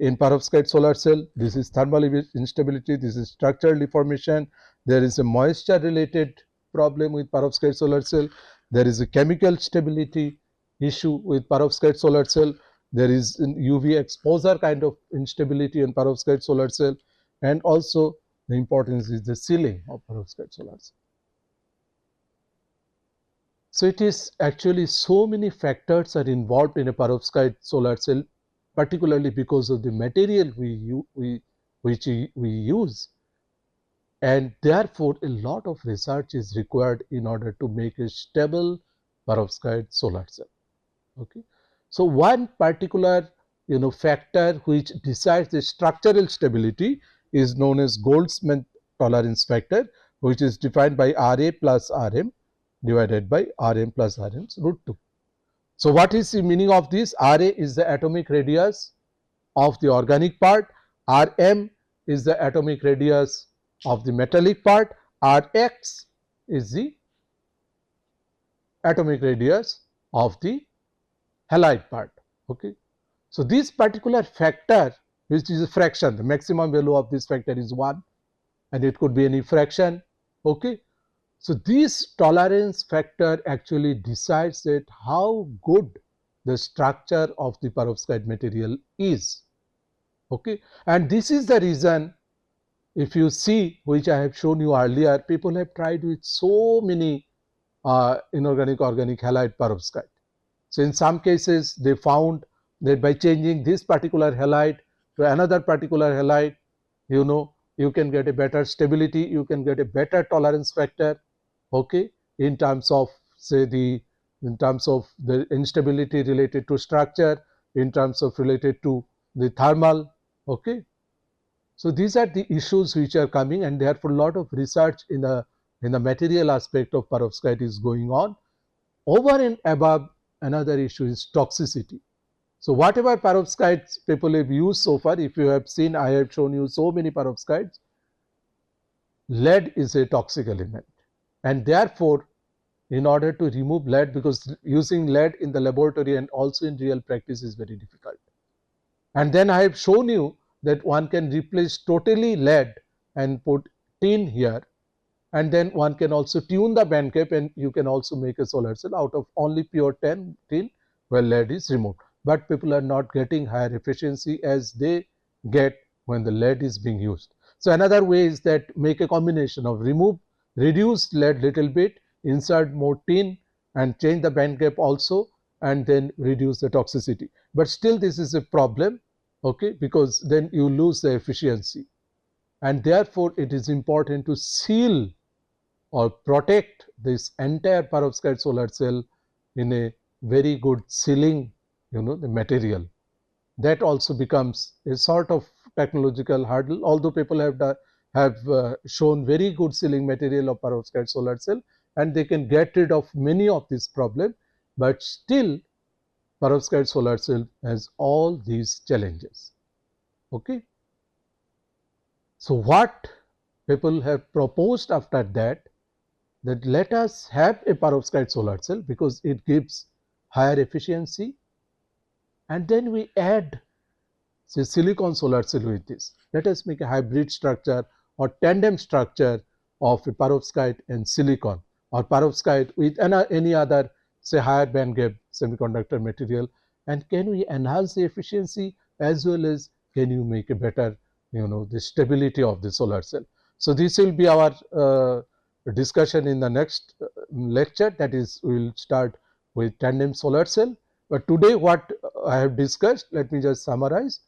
in perovskite solar cell. This is thermal instability, this is structural deformation. There is a moisture related problem with perovskite solar cell. There is a chemical stability issue with perovskite solar cell. There is an UV exposure kind of instability in perovskite solar cell, and also the importance is the sealing of perovskite solar cell. So it is actually so many factors are involved in a perovskite solar cell, particularly because of the material which we use, and therefore a lot of research is required in order to make a stable perovskite solar cell. Okay. So one particular factor which decides the structural stability is known as Goldsmith tolerance factor, which is defined by Ra plus Rm divided by Rm plus Rm's root 2. So what is the meaning of this? Ra is the atomic radius of the organic part, Rm is the atomic radius of the metallic part, Rx is the atomic radius of the halide part. Okay. So, this particular factor, which is a fraction, the maximum value of this factor is 1, and it could be any fraction. Okay. So, this tolerance factor actually decides that how good the structure of the perovskite material is. Okay. And this is the reason, if you see, which I have shown you earlier, people have tried with so many inorganic organic halide perovskite. So, in some cases they found that by changing this particular halide to another particular halide, you can get a better stability, you can get a better tolerance factor, okay, in terms of say in terms of the instability related to structure, in terms of related to the thermal, okay. So, these are the issues which are coming, and therefore, a lot of research in the material aspect of perovskite is going on. Over and above, another issue is toxicity. So, whatever perovskites people have used so far, if you have seen, I have shown you so many perovskites, lead is a toxic element, and therefore, in order to remove lead, because using lead in the laboratory and also in real practice is very difficult. And then I have shown you that one can replace totally lead and put tin here, and then one can also tune the band gap, and you can also make a solar cell out of only pure tin where lead is removed. But people are not getting higher efficiency as they get when the lead is being used. So, another way is that make a combination of reduce lead little bit, insert more tin and change the band gap also, and then reduce the toxicity. But still this is a problem, okay, because then you lose the efficiency, and therefore it is important to seal or protect this entire perovskite solar cell in a very good sealing, the material. That also becomes a sort of technological hurdle, although people have shown very good sealing material of perovskite solar cell, and they can get rid of many of these problems, but still perovskite solar cell has all these challenges. Okay. So, what people have proposed after that let us have a perovskite solar cell because it gives higher efficiency, and then we add say silicon solar cell with this. Let us make a hybrid structure or tandem structure of a perovskite and silicon, or perovskite with any other say higher band gap semiconductor material, and can we enhance the efficiency as well as can you make a better the stability of the solar cell. So, this will be our discussion in the next lecture, that is we will start with tandem solar cell. But today what I have discussed, let me just summarize.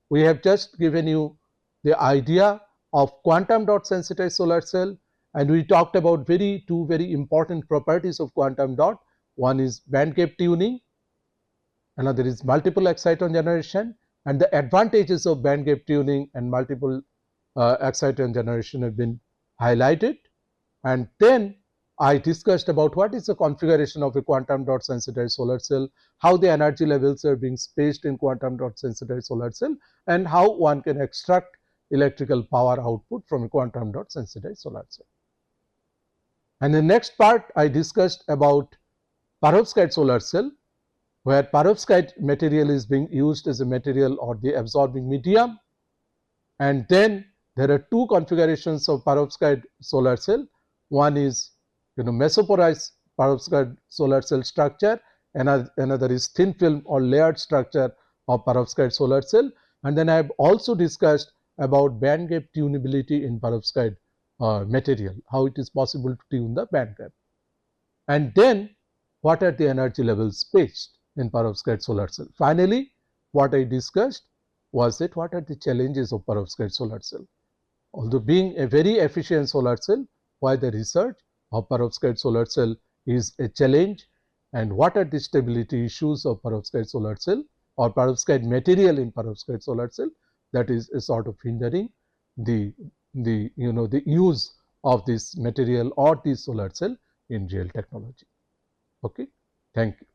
We have just given you the idea of quantum dot sensitized solar cell, and we talked about two very important properties of quantum dot. One is band gap tuning, another is multiple exciton generation, and the advantages of band gap tuning and multiple exciton generation have been highlighted. And then I discussed about what is the configuration of a quantum dot sensitized solar cell, how the energy levels are being spaced in quantum dot sensitized solar cell, and how one can extract electrical power output from a quantum dot sensitized solar cell. And in the next part I discussed about perovskite solar cell, where perovskite material is being used as a material or the absorbing medium, and then there are two configurations of perovskite solar cell. One is mesoporous perovskite solar cell structure, another is thin film or layered structure of perovskite solar cell, and then I have also discussed about band gap tunability in perovskite material, how it is possible to tune the band gap, and then what are the energy levels spaced in perovskite solar cell. Finally, what I discussed was that what are the challenges of perovskite solar cell. Although being a very efficient solar cell, why the research of perovskite solar cell is a challenge, and what are the stability issues of perovskite solar cell or perovskite material in perovskite solar cell that is a sort of hindering the use of this material or this solar cell in real technology. Okay, thank you.